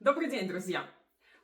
Добрый день, друзья!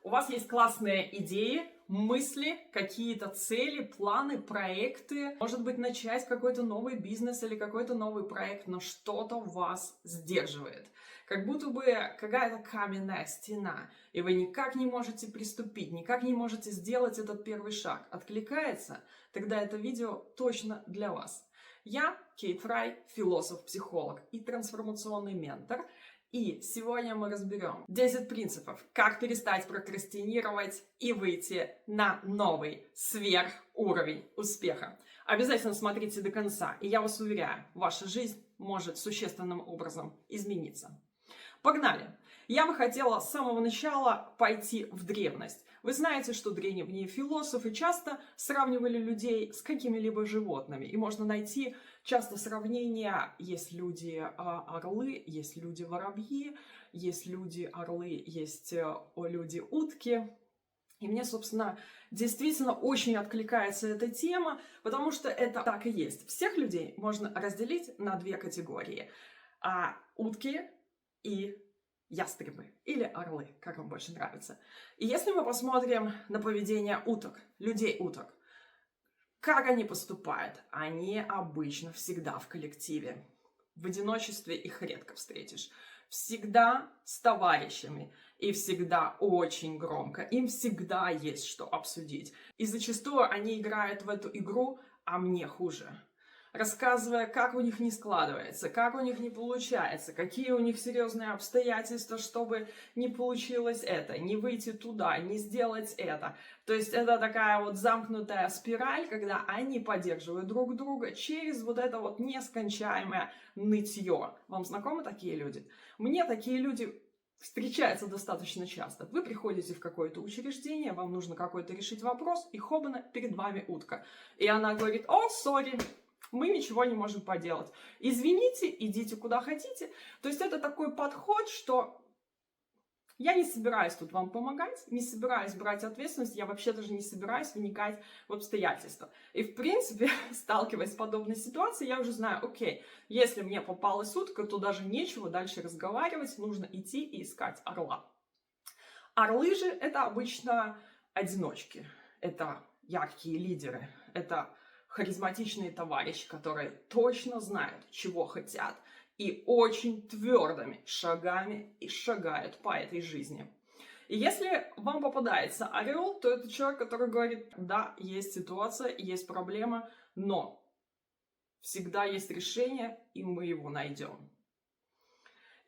У вас есть классные идеи, мысли, какие-то цели, планы, проекты. Может быть, начать какой-то новый бизнес или какой-то новый проект, но что-то вас сдерживает. Как будто бы какая-то каменная стена, и вы никак не можете приступить, никак не можете сделать этот первый шаг. Откликается? Тогда это видео точно для вас. Я Кейт Фрай, философ-психолог и трансформационный ментор. И сегодня мы разберем 10 принципов, как перестать прокрастинировать и выйти на новый сверхуровень успеха. Обязательно смотрите до конца, и я вас уверяю, ваша жизнь может существенным образом измениться. Погнали! Я бы хотела с самого начала пойти в древность. Вы знаете, что древние философы часто сравнивали людей с какими-либо животными. И можно найти часто сравнения. Есть люди орлы, есть люди воробьи, есть люди орлы, есть люди утки. И мне, собственно, действительно очень откликается эта тема, потому что это так и есть. Всех людей можно разделить на две категории. Утки и ястребы или орлы, как вам больше нравится. И если мы посмотрим на поведение уток, людей-уток, как они поступают? Они обычно всегда в коллективе. В одиночестве их редко встретишь. Всегда с товарищами и всегда очень громко. Им всегда есть что обсудить. И зачастую они играют в эту игру, а мне хуже. Рассказывая, как у них не складывается, как у них не получается, какие у них серьезные обстоятельства, чтобы не получилось это, не выйти туда, не сделать это. То есть это такая вот замкнутая спираль, когда они поддерживают друг друга через вот это вот нескончаемое нытье. Вам знакомы такие люди? Мне такие люди встречаются достаточно часто. Вы приходите в какое-то учреждение, вам нужно какой-то решить вопрос, и хобана, перед вами утка. И она говорит: «О, сори, мы ничего не можем поделать. Извините, идите куда хотите». То есть это такой подход, что я не собираюсь тут вам помогать, не собираюсь брать ответственность, я вообще даже не собираюсь вникать в обстоятельства. И в принципе, сталкиваясь с подобной ситуацией, я уже знаю, окей, если мне попалась утка, то даже нечего дальше разговаривать, нужно идти и искать орла. Орлы же это обычно одиночки, это яркие лидеры, это харизматичные товарищи, которые точно знают, чего хотят, и очень твердыми шагами и шагают по этой жизни. И если вам попадается орел, то это человек, который говорит: да, есть ситуация, есть проблема, но всегда есть решение, и мы его найдем.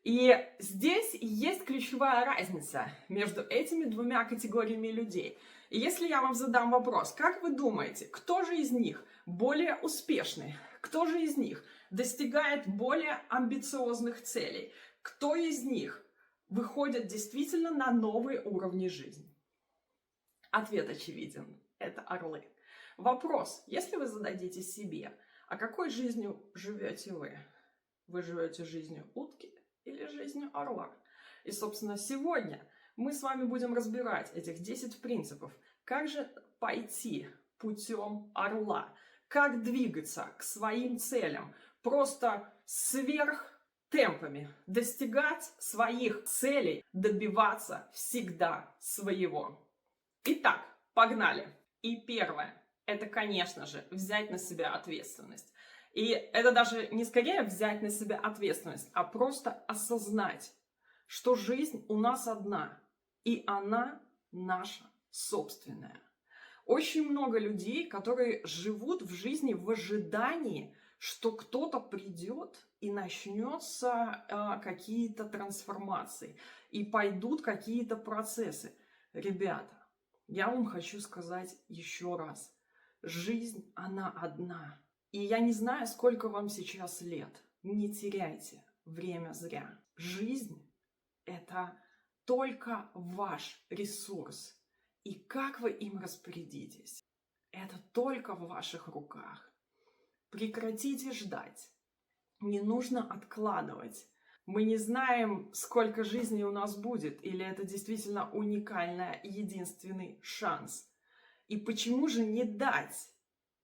И здесь есть ключевая разница между этими двумя категориями людей. И если я вам задам вопрос, как вы думаете, кто же из них более успешный? Кто же из них достигает более амбициозных целей? Кто из них выходит действительно на новые уровни жизни? Ответ очевиден. Это орлы. Вопрос, если вы зададите себе, а какой жизнью живете вы? Вы живете жизнью утки или жизнью орла? И, собственно, сегодня мы с вами будем разбирать этих 10 принципов. Как же пойти путем орла? Как двигаться к своим целям? Просто сверх темпами достигать своих целей, добиваться всегда своего. Итак, погнали. И первое, это, конечно же, взять на себя ответственность. И это даже не скорее взять на себя ответственность, а просто осознать, что жизнь у нас одна, и она наша собственная. Очень много людей, которые живут в жизни в ожидании, что кто-то придет и начнется какие-то трансформации, и пойдут какие-то процессы. Ребята, я вам хочу сказать еще раз. Жизнь, она одна. И я не знаю, сколько вам сейчас лет. Не теряйте время зря. Жизнь – это только ваш ресурс. И как вы им распорядитесь, это только в ваших руках. Прекратите ждать. Не нужно откладывать. Мы не знаем, сколько жизней у нас будет, или это действительно уникальный, единственный шанс. И почему же не дать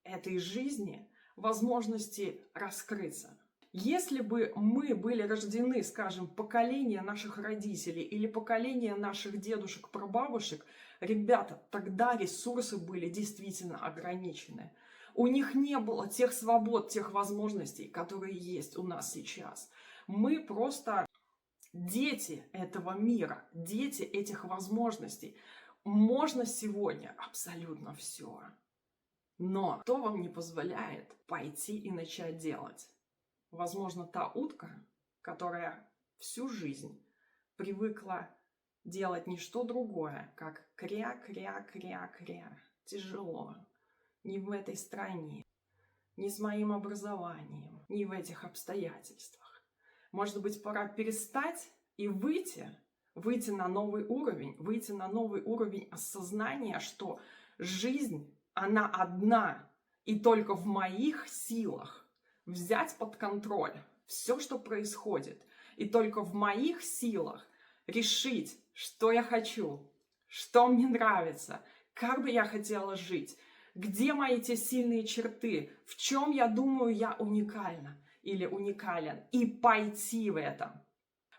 этой жизни возможности раскрыться? Если бы мы были рождены, скажем, поколение наших родителей или поколение наших дедушек, прабабушек, ребята, тогда ресурсы были действительно ограничены. У них не было тех свобод, тех возможностей, которые есть у нас сейчас. Мы просто дети этого мира, дети этих возможностей. Можно сегодня абсолютно все. Но кто вам не позволяет пойти и начать делать? Возможно, та утка, которая всю жизнь привыкла делать не что другое, как кря-кря-кря-кря. Тяжело. Не в этой стране, не с моим образованием, не в этих обстоятельствах. Может быть, пора перестать и выйти на новый уровень осознания, что жизнь, она одна, и только в моих силах взять под контроль все, что происходит, и только в моих силах решить, что я хочу, что мне нравится, как бы я хотела жить, где мои те сильные черты, в чем я думаю я уникальна или уникален, и пойти в это.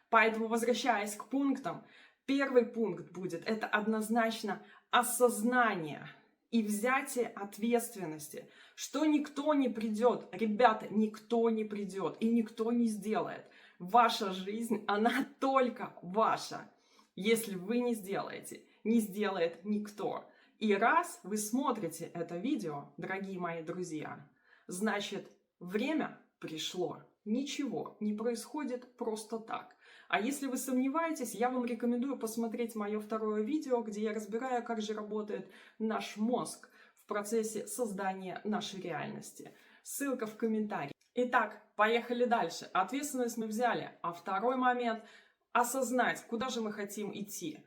Поэтому, возвращаясь к пунктам, первый пункт будет, это однозначно осознание и взятие ответственности, что никто не придет, ребята, никто не придет и никто не сделает. Ваша жизнь, она только ваша. Если вы не сделаете, не сделает никто. И раз вы смотрите это видео, дорогие мои друзья, значит, время пришло. Ничего не происходит просто так. А если вы сомневаетесь, я вам рекомендую посмотреть мое второе видео, где я разбираю, как же работает наш мозг в процессе создания нашей реальности. Ссылка в комментарии. Итак, поехали дальше. Ответственность мы взяли. А второй момент – осознать, куда же мы хотим идти.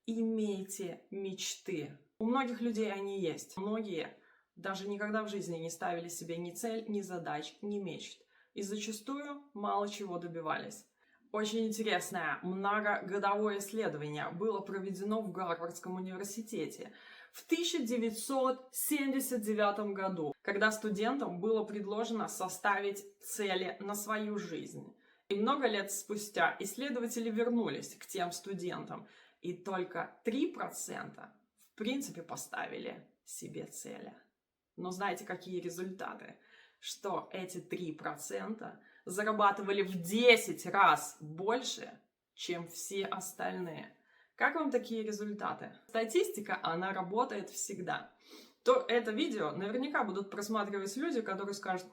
Имейте мечты. У многих людей они есть. Многие даже никогда в жизни не ставили себе ни цель, ни задач, ни мечт. И зачастую мало чего добивались. Очень интересное многогодовое исследование было проведено в Гарвардском университете в 1979 году, когда студентам было предложено составить цели на свою жизнь. И много лет спустя исследователи вернулись к тем студентам, и только 3% в принципе поставили себе цели. Но знаете, какие результаты? Что эти 3% зарабатывали в 10 раз больше, чем все остальные. Как вам такие результаты? Статистика, она работает всегда. То это видео наверняка будут просматривать люди, которые скажут,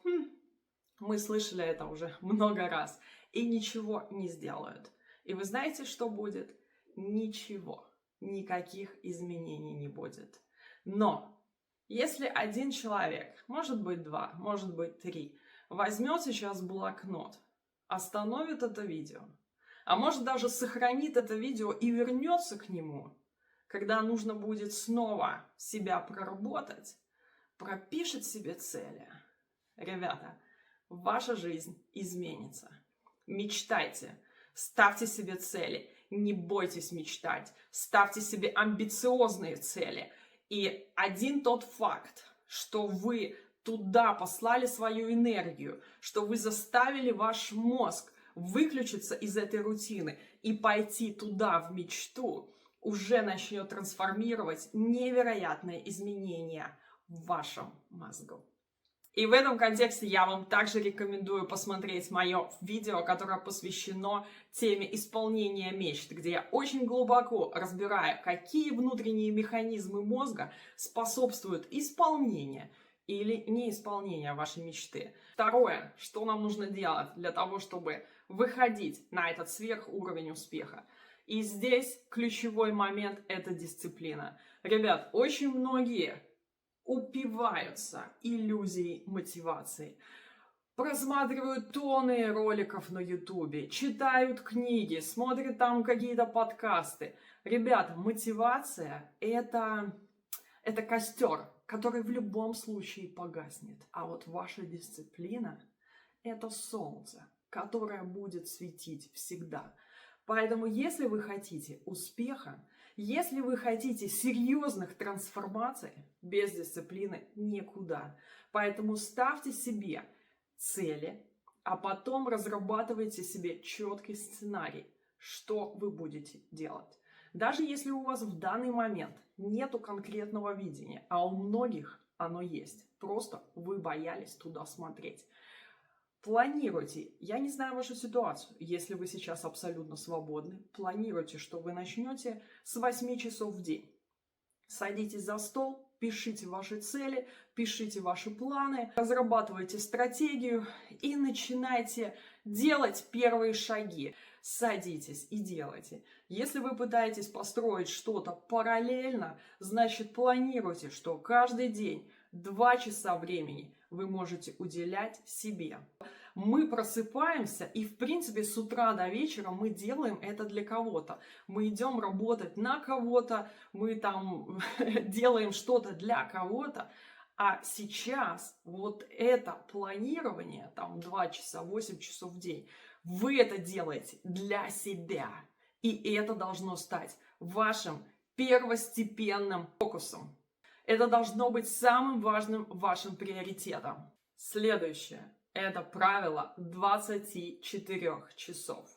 мы слышали это уже много раз, и ничего не сделают. И вы знаете, что будет? Ничего, никаких изменений не будет. Но если один человек, может быть 2, может быть 3, возьмет сейчас блокнот, остановит это видео, а может даже сохранит это видео и вернется к нему, когда нужно будет снова себя проработать, пропишет себе цели. Ребята, ваша жизнь изменится. Мечтайте, ставьте себе цели, не бойтесь мечтать, ставьте себе амбициозные цели. И один тот факт, что вы туда послали свою энергию, что вы заставили ваш мозг выключиться из этой рутины и пойти туда, в мечту, уже начнет трансформировать невероятные изменения в вашем мозгу. И в этом контексте я вам также рекомендую посмотреть мое видео, которое посвящено теме исполнения мечт, где я очень глубоко разбираю, какие внутренние механизмы мозга способствуют исполнению или неисполнению вашей мечты. Второе, что нам нужно делать для того, чтобы выходить на этот сверхуровень успеха. И здесь ключевой момент – это дисциплина. Ребят, очень многие упиваются иллюзией мотивации. Просматривают тонны роликов на ютубе, читают книги, смотрят там какие-то подкасты. Ребята, мотивация это костер, который в любом случае погаснет. А вот ваша дисциплина – это солнце, которое будет светить всегда. Поэтому, если вы хотите успеха, если вы хотите серьезных трансформаций, без дисциплины никуда. Поэтому ставьте себе цели, а потом разрабатывайте себе четкий сценарий, что вы будете делать. Даже если у вас в данный момент нету конкретного видения, а у многих оно есть, просто вы боялись туда смотреть. Планируйте. Я не знаю вашу ситуацию. Если вы сейчас абсолютно свободны, планируйте, что вы начнете с 8 часов в день. Садитесь за стол, пишите ваши цели, пишите ваши планы, разрабатывайте стратегию и начинайте делать первые шаги. Садитесь и делайте. Если вы пытаетесь построить что-то параллельно, значит планируйте, что каждый день 2 часа времени вы можете уделять себе. Мы просыпаемся, и в принципе с утра до вечера мы делаем это для кого-то. Мы идем работать на кого-то, мы там делаем что-то для кого-то. А сейчас вот это планирование, там 2 часа, 8 часов в день, вы это делаете для себя. И это должно стать вашим первостепенным фокусом. Это должно быть самым важным вашим приоритетом. Следующее. Это правило 24 часов.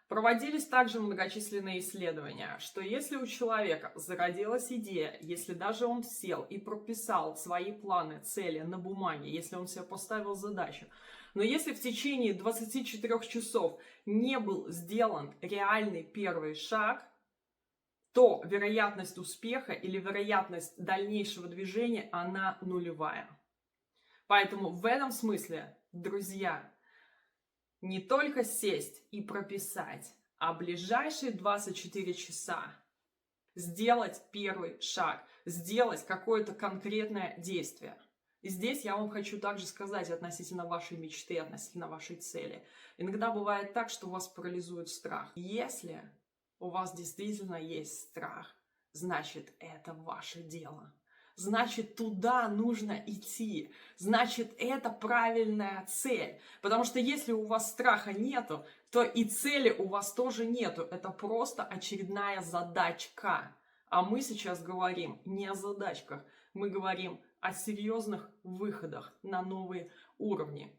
Проводились также многочисленные исследования, что если у человека зародилась идея, если даже он сел и прописал свои планы, цели на бумаге, если он себе поставил задачу, но если в течение 24 часов не был сделан реальный первый шаг, то вероятность успеха или вероятность дальнейшего движения, она нулевая. Поэтому в этом смысле, друзья, не только сесть и прописать, а ближайшие 24 часа сделать первый шаг, сделать какое-то конкретное действие. И здесь я вам хочу также сказать относительно вашей мечты, относительно вашей цели. Иногда бывает так, что вас парализует страх. Если у вас действительно есть страх, значит, это ваше дело. Значит, туда нужно идти. Значит, это правильная цель. Потому что если у вас страха нету, то и цели у вас тоже нету. Это просто очередная задачка. А мы сейчас говорим не о задачках. Мы говорим о серьезных выходах на новые уровни.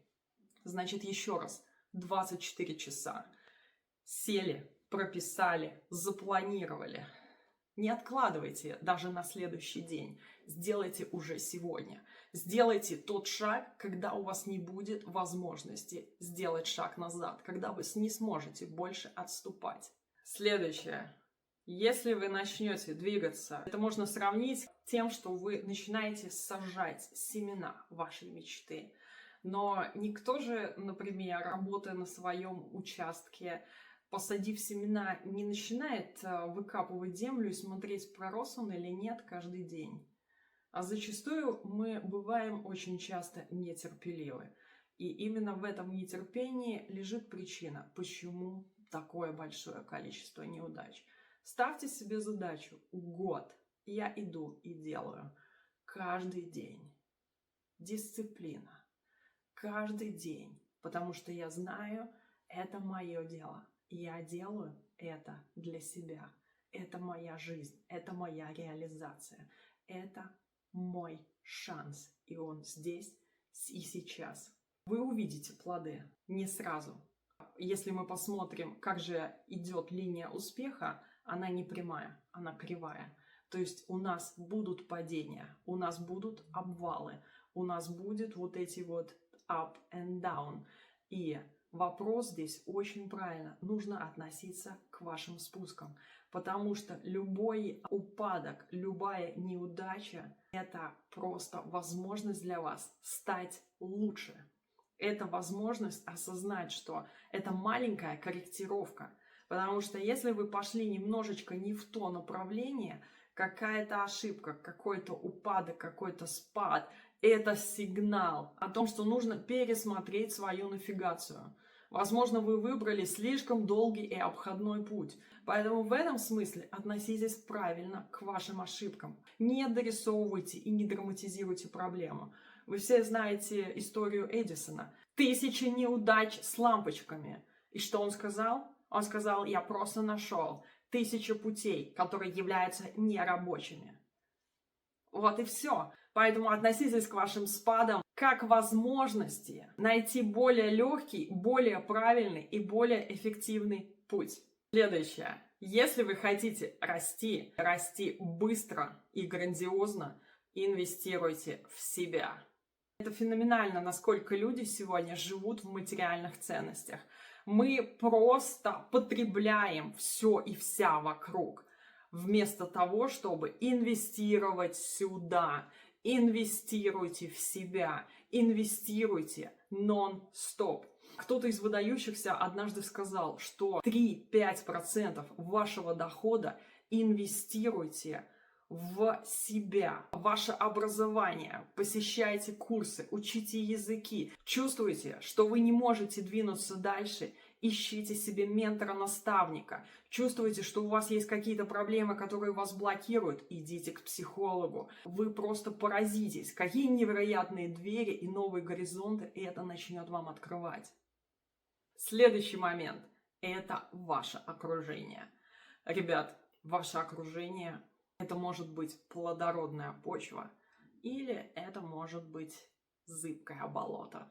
Значит, еще раз, 24 часа. Сели, прописали, запланировали. Не откладывайте даже на следующий день. Сделайте уже сегодня. Сделайте тот шаг, когда у вас не будет возможности сделать шаг назад, когда вы не сможете больше отступать. Следующее. Если вы начнете двигаться, это можно сравнить с тем, что вы начинаете сажать семена вашей мечты. Но никто же, например, работая на своем участке, посадив семена, не начинает выкапывать землю и смотреть, пророс он или нет каждый день. А зачастую мы бываем очень часто нетерпеливы. И именно в этом нетерпении лежит причина, почему такое большое количество неудач. Ставьте себе задачу год. Я иду и делаю каждый день. Дисциплина. Каждый день. Потому что я знаю, это мое дело. Я делаю это для себя. Это моя жизнь. Это моя реализация. Это мой шанс. И он здесь и сейчас. Вы увидите плоды не сразу. Если мы посмотрим, как же идет линия успеха, она не прямая, она кривая. То есть у нас будут падения, у нас будут обвалы, у нас будет вот эти вот up and down. И вопрос здесь очень правильно. Нужно относиться к вашим спускам. Потому что любой упадок, любая неудача – это просто возможность для вас стать лучше. Это возможность осознать, что это маленькая корректировка. Потому что если вы пошли немножечко не в то направление, какая-то ошибка, какой-то упадок, какой-то спад – это сигнал о том, что нужно пересмотреть свою навигацию. Возможно, вы выбрали слишком долгий и обходной путь. Поэтому в этом смысле относитесь правильно к вашим ошибкам. Не дорисовывайте и не драматизируйте проблему. Вы все знаете историю Эдисона. 1000 неудач с лампочками. И что он сказал? Он сказал, я просто нашел 1000 путей, которые являются нерабочими. Вот и все. Поэтому относитесь к вашим спадам как возможности найти более легкий, более правильный и более эффективный путь. Следующее. Если вы хотите расти, расти быстро и грандиозно, инвестируйте в себя. Это феноменально, насколько люди сегодня живут в материальных ценностях. Мы просто потребляем все и вся вокруг, вместо того, чтобы инвестировать сюда. Инвестируйте в себя, инвестируйте нон-стоп. Кто-то из выдающихся однажды сказал, что 3-5% вашего дохода инвестируйте в себя, в ваше образование, посещайте курсы, учите языки, чувствуете, что вы не можете двинуться дальше, ищите себе ментора-наставника, чувствуете, что у вас есть какие-то проблемы, которые вас блокируют, идите к психологу. Вы просто поразитесь, какие невероятные двери и новые горизонты это начнет вам открывать. Следующий момент – это ваше окружение. Ребят, ваше окружение – это может быть плодородная почва, или это может быть зыбкое болото.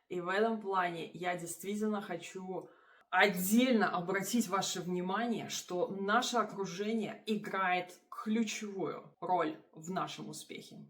И в этом плане я действительно хочу отдельно обратить ваше внимание, что наше окружение играет ключевую роль в нашем успехе.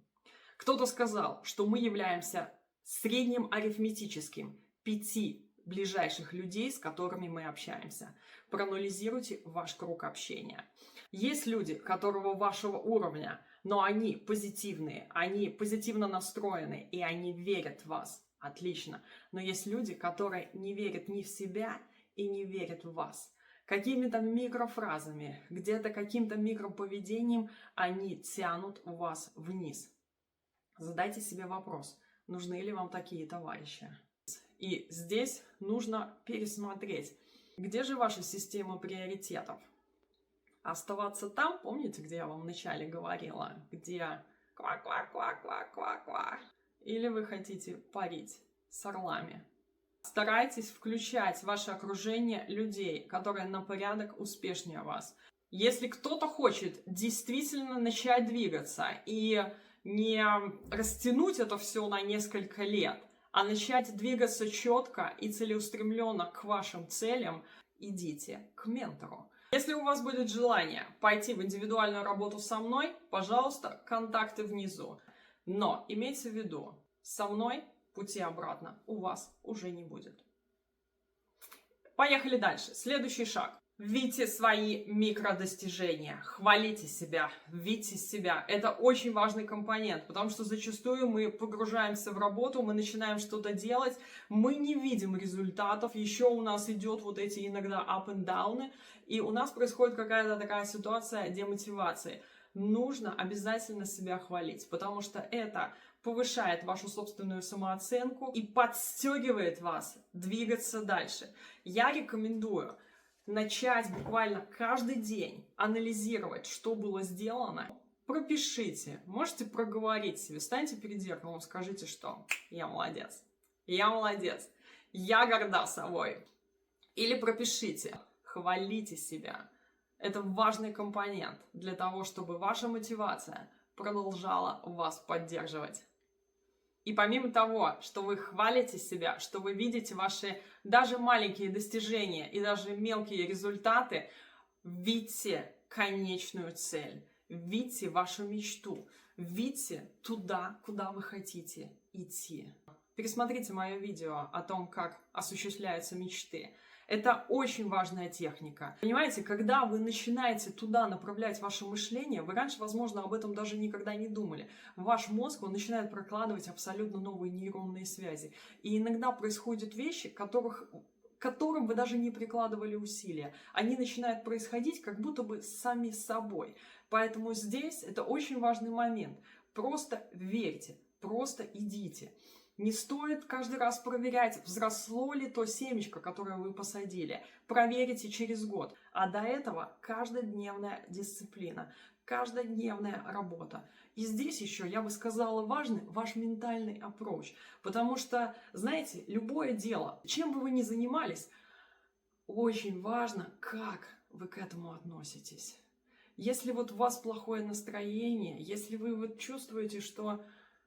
Кто-то сказал, что мы являемся средним арифметическим 5 ближайших людей, с которыми мы общаемся. Проанализируйте ваш круг общения. Есть люди, которого вашего уровня, но они позитивные, они позитивно настроены, и они верят в вас. Отлично. Но есть люди, которые не верят ни в себя и не верят в вас. Какими-то микрофразами, где-то каким-то микроповедением они тянут вас вниз. Задайте себе вопрос, нужны ли вам такие товарищи. И здесь нужно пересмотреть, где же ваша система приоритетов. Оставаться там, помните, где я вам вначале говорила, где ква-ква-ква-ква-ква-ква. Или вы хотите парить с орлами. Старайтесь включать в ваше окружение людей, которые на порядок успешнее вас. Если кто-то хочет действительно начать двигаться и не растянуть это все на несколько лет, а начать двигаться четко и целеустремленно к вашим целям, идите к ментору. Если у вас будет желание пойти в индивидуальную работу со мной, пожалуйста, контакты внизу. Но имейте в виду, со мной пути обратно у вас уже не будет. Поехали дальше. Следующий шаг. Видите свои микродостижения, хвалите себя, видите себя. Это очень важный компонент, потому что зачастую мы погружаемся в работу, мы начинаем что-то делать, мы не видим результатов, еще у нас идет вот эти иногда up and down, и у нас происходит какая-то такая ситуация демотивации. Нужно обязательно себя хвалить, потому что это повышает вашу собственную самооценку и подстегивает вас двигаться дальше. Я рекомендую начать буквально каждый день анализировать, что было сделано. Пропишите, можете проговорить себе, встаньте перед зеркалом, скажите, что я молодец, я горда собой. Или пропишите, хвалите себя. Это важный компонент для того, чтобы ваша мотивация продолжала вас поддерживать. И помимо того, что вы хвалите себя, что вы видите ваши даже маленькие достижения и даже мелкие результаты, видите конечную цель, видите вашу мечту, видите туда, куда вы хотите идти. Пересмотрите мое видео о том, как осуществляются мечты. Это очень важная техника. Понимаете, когда вы начинаете туда направлять ваше мышление, вы раньше, возможно, об этом даже никогда не думали. Ваш мозг, он начинает прокладывать абсолютно новые нейронные связи. И иногда происходят вещи, которым вы даже не прикладывали усилия. Они начинают происходить как будто бы сами собой. Поэтому здесь это очень важный момент. Просто верьте, просто идите. Не стоит каждый раз проверять, взросло ли то семечко, которое вы посадили. Проверите через год. А до этого каждодневная дисциплина, каждодневная работа. И здесь еще, я бы сказала, важный ваш ментальный approach. Потому что, знаете, любое дело, чем бы вы ни занимались, очень важно, как вы к этому относитесь. Если вот у вас плохое настроение, если вы вот чувствуете, что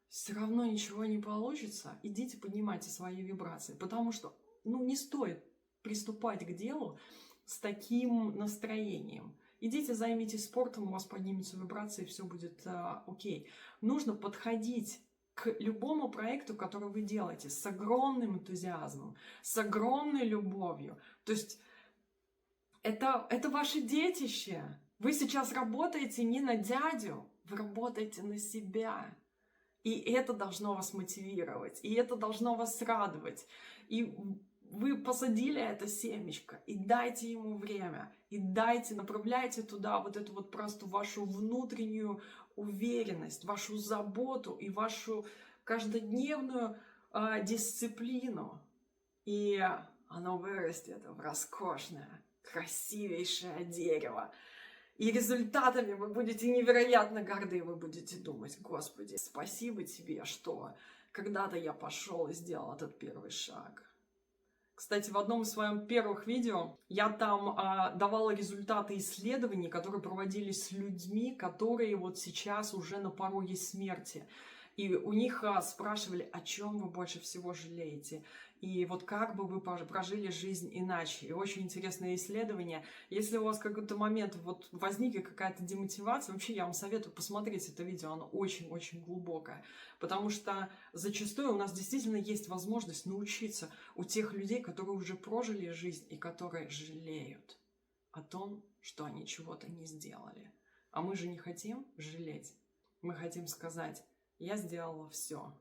все равно ничего не получится, идите поднимайте свои вибрации, потому что, не стоит приступать к делу с таким настроением. Идите, займитесь спортом, у вас поднимутся вибрации, все будет окей. Нужно подходить к любому проекту, который вы делаете, с огромным энтузиазмом, с огромной любовью. То есть это ваше детище. Вы сейчас работаете не на дядю, вы работаете на себя. И это должно вас мотивировать, и это должно вас радовать. И вы посадили это семечко, и дайте ему время, и направляйте туда вот эту вот просто вашу внутреннюю уверенность, вашу заботу и вашу каждодневную дисциплину. И оно вырастет в роскошное, красивейшее дерево. И результатами вы будете невероятно горды, вы будете думать: Господи, спасибо тебе, что когда-то я пошел и сделал этот первый шаг. Кстати, в одном из своих первых видео я там давала результаты исследований, которые проводились с людьми, которые вот сейчас уже на пороге смерти. И у них спрашивали, о чем вы больше всего жалеете. И вот как бы вы прожили жизнь иначе. И очень интересное исследование. Если у вас в какой-то момент вот возникла какая-то демотивация, вообще я вам советую посмотреть это видео, оно очень-очень глубокое. Потому что зачастую у нас действительно есть возможность научиться у тех людей, которые уже прожили жизнь и которые жалеют о том, что они чего-то не сделали. А мы же не хотим жалеть. Мы хотим сказать: я сделала все.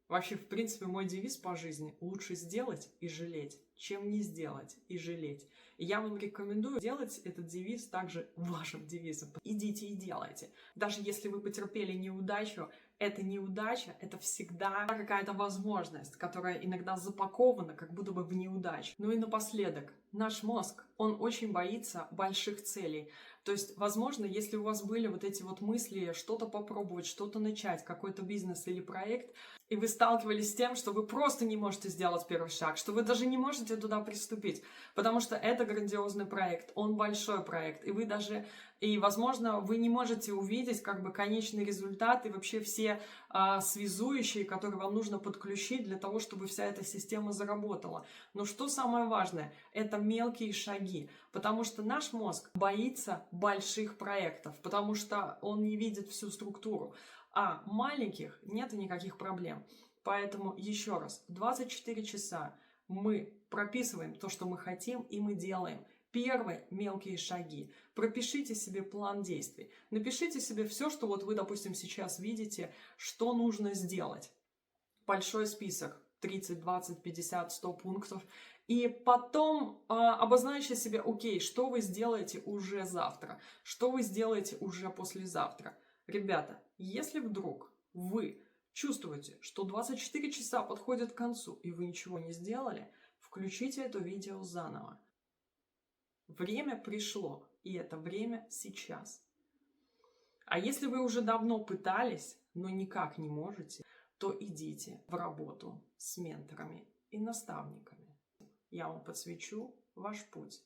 Вообще, в принципе, мой девиз по жизни: лучше сделать и жалеть, чем не сделать и жалеть. И я вам рекомендую делать этот девиз также вашим девизом. Идите и делайте. Даже если вы потерпели неудачу, эта неудача — это всегда какая-то возможность, которая иногда запакована как будто бы в неудачу. Ну и напоследок, наш мозг, он очень боится больших целей. То есть, возможно, если у вас были вот эти вот мысли что-то попробовать, что-то начать, какой-то бизнес или проект, и вы сталкивались с тем, что вы просто не можете сделать первый шаг, что вы даже не можете туда приступить, потому что это грандиозный проект, он большой проект, и, возможно, вы не можете увидеть как бы конечный результат и вообще все связующие, которые вам нужно подключить для того, чтобы вся эта система заработала. Но что самое важное? Это мелкие шаги, потому что наш мозг боится больших проектов, потому что он не видит всю структуру. А маленьких нет никаких проблем. Поэтому еще раз, 24 часа мы прописываем то, что мы хотим, и мы делаем первые мелкие шаги. Пропишите себе план действий. Напишите себе все, что вот вы, допустим, сейчас видите, что нужно сделать. Большой список, 30, 20, 50, 100 пунктов. И потом обозначьте себе, окей, что вы сделаете уже завтра, что вы сделаете уже послезавтра. Ребята, если вдруг вы чувствуете, что 24 часа подходят к концу, и вы ничего не сделали, включите это видео заново. Время пришло, и это время сейчас. А если вы уже давно пытались, но никак не можете, то идите в работу с менторами и наставниками. Я вам подсвечу ваш путь.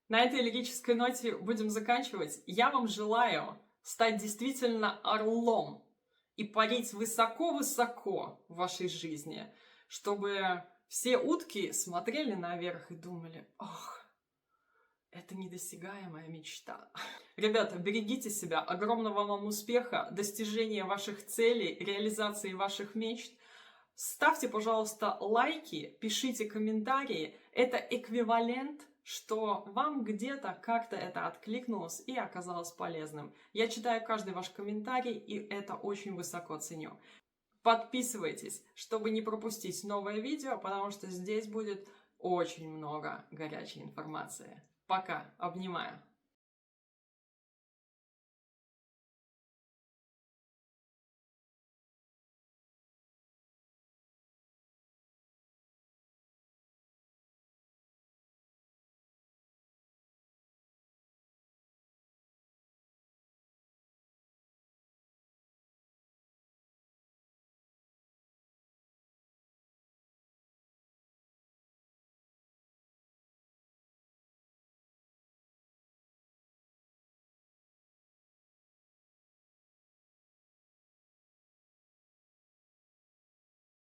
На этой лирической ноте будем заканчивать. Я вам желаю стать действительно орлом и парить высоко-высоко в вашей жизни, чтобы все утки смотрели наверх и думали: ох, это недосягаемая мечта. Ребята, берегите себя, огромного вам успеха, достижения ваших целей, реализации ваших мечт. Ставьте, пожалуйста, лайки, пишите комментарии. Это эквивалент, что вам где-то как-то это откликнулось и оказалось полезным. Я читаю каждый ваш комментарий, и это очень высоко ценю. Подписывайтесь, чтобы не пропустить новое видео, потому что здесь будет очень много горячей информации. Пока, обнимаю.